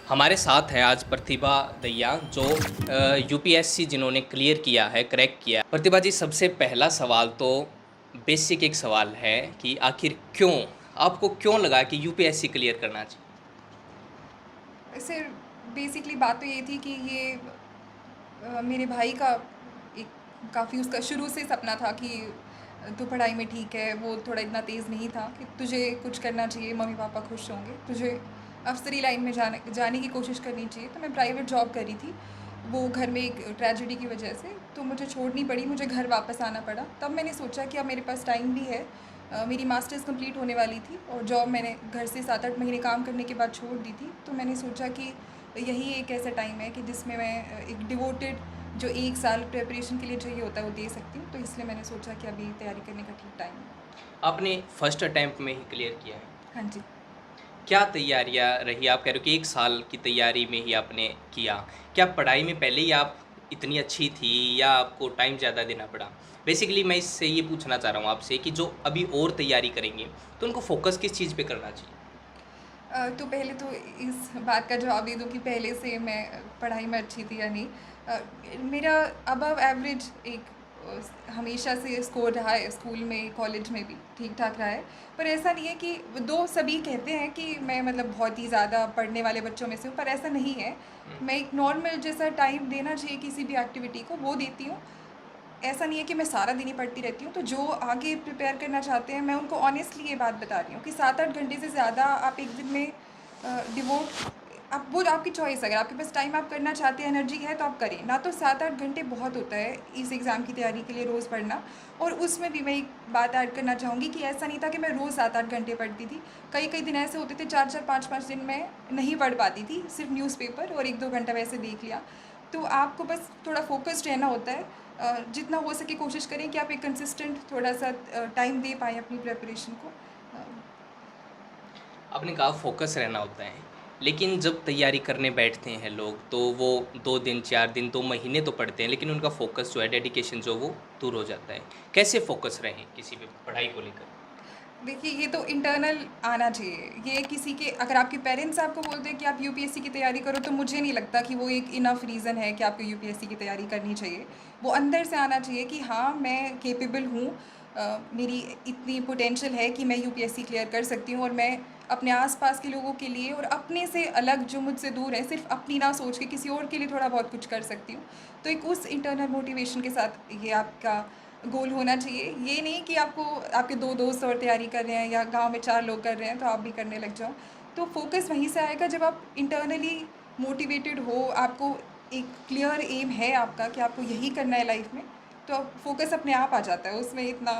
हमारे साथ है आज प्रतिभा दहिया जो यूपीएससी जिन्होंने क्लियर किया है, क्रैक किया है। प्रतिभा जी, सबसे पहला सवाल तो बेसिक एक सवाल है कि आखिर क्यों आपको क्यों लगा कि यूपीएससी क्लियर करना चाहिए? वैसे बेसिकली बात तो ये थी कि ये मेरे भाई का एक काफ़ी उसका शुरू से सपना था कि तू पढ़ाई में ठीक है, वो थोड़ा इतना तेज़ नहीं था कि तुझे कुछ करना चाहिए, मम्मी पापा खुश होंगे, तुझे अफसरी लाइन में जाने जाने की कोशिश करनी चाहिए। तो मैं प्राइवेट जॉब कर रही थी, वो घर में एक ट्रेजेडी की वजह से तो मुझे छोड़नी पड़ी, मुझे घर वापस आना पड़ा। तब मैंने सोचा कि अब मेरे पास टाइम भी है, मेरी मास्टर्स कंप्लीट होने वाली थी और जॉब मैंने घर से 7-8 महीने काम करने के बाद छोड़ दी थी। तो मैंने सोचा कि यही एक ऐसा टाइम है कि जिसमें मैं एक डिवोटेड जो 1 साल प्रिपरेशन के लिए चाहिए होता है वो दे सकती हूँ। तो इसलिए मैंने सोचा कि अभी तैयारी करने का ठीक टाइम है। आपने फर्स्ट अटेम्प्ट में ही क्लियर किया है। हाँ जी। क्या तैयारियां रही? आप कह रहे हो कि 1 साल की तैयारी में ही आपने किया। क्या पढ़ाई में पहले ही आप इतनी अच्छी थी या आपको टाइम ज़्यादा देना पड़ा? बेसिकली मैं इससे ये पूछना चाह रहा हूँ आपसे कि जो अभी और तैयारी करेंगे तो उनको फोकस किस चीज़ पे करना चाहिए? तो पहले तो इस बात का जवाब दे दूँ कि पहले से मैं पढ़ाई में अच्छी थी या नहीं। मेरा अबव एवरेज एक हमेशा से स्कोर रहा है, स्कूल में, कॉलेज में भी ठीक-ठाक रहा है। पर ऐसा नहीं है कि दो सभी कहते हैं कि मैं मतलब बहुत ही ज़्यादा पढ़ने वाले बच्चों में से हूँ, पर ऐसा नहीं है। हुँ। मैं एक नॉर्मल जैसा टाइम देना चाहिए किसी भी एक्टिविटी को, वो देती हूँ। ऐसा नहीं है कि मैं सारा दिन ही पढ़ती रहती हूँ। तो जो आगे प्रिपेयर करना चाहते हैं, मैं उनको ऑनेस्टली ये बात बता रही हूँ कि 7-8 घंटे से ज़्यादा आप एक दिन में डिवोट आप वो आपकी चॉइस है। अगर आपके पास टाइम आप करना चाहते हैं, एनर्जी है तो आप करें। ना तो 7-8 घंटे बहुत होता है इस एग्ज़ाम की तैयारी के लिए रोज़ पढ़ना। और उसमें भी मैं एक बात ऐड करना चाहूँगी कि ऐसा नहीं था कि मैं रोज़ 7-8 घंटे पढ़ती थी। कई-कई दिन ऐसे होते थे 4-4 5-5 दिन मैं नहीं पढ़ पाती थी, सिर्फ़ न्यूज़पेपर और 1-2 घंटा वैसे देख लिया। तो आपको बस थोड़ा फ़ोकस्ड रहना होता है। जितना हो सके कोशिश करें कि आप एक कंसिस्टेंट थोड़ा-सा टाइम दे पाएँ अपनी प्रिपरेशन को। अ, आपने कहा फोकस रहना होता है, लेकिन जब तैयारी करने बैठते हैं लोग तो वो 2 दिन, 4 दिन, 2 महीने तो पढ़ते हैं लेकिन उनका फोकस जो है, डेडिकेशन जो वो दूर हो जाता है। कैसे फोकस रहें किसी भी पढ़ाई को लेकर? देखिए, ये तो इंटरनल आना चाहिए। ये किसी के अगर आपके पेरेंट्स आपको बोलते हैं कि आप यूपीएससी की तैयारी करो, तो मुझे नहीं लगता कि वो एक इनफ रीज़न है कि आपको यूपीएससी की तैयारी करनी चाहिए। वो अंदर से आना चाहिए कि हाँ, मैं कैपेबल हूँ, मेरी इतनी पोटेंशियल है कि मैं यूपीएससी क्लियर कर सकती हूँ और मैं अपने आस-पास के लोगों के लिए और अपने से अलग जो मुझसे दूर हैं, सिर्फ़ अपनी ना सोच के किसी और के लिए थोड़ा बहुत कुछ कर सकती हूँ। तो एक उस इंटरनल मोटिवेशन के साथ ये आपका गोल होना चाहिए। ये नहीं कि आपको आपके 2 दोस्त और तैयारी कर रहे हैं या गाँव में 4 लोग कर रहे हैं तो आप भी करने लग जाओ। तो फ़ोकस वहीं से आएगा जब आप इंटरनली मोटिवेटेड हो, आपको एक क्लियर एम है आपका कि आपको यही करना है लाइफ़ में, तो फ़ोकस अपने आप आ जाता है उसमें इतना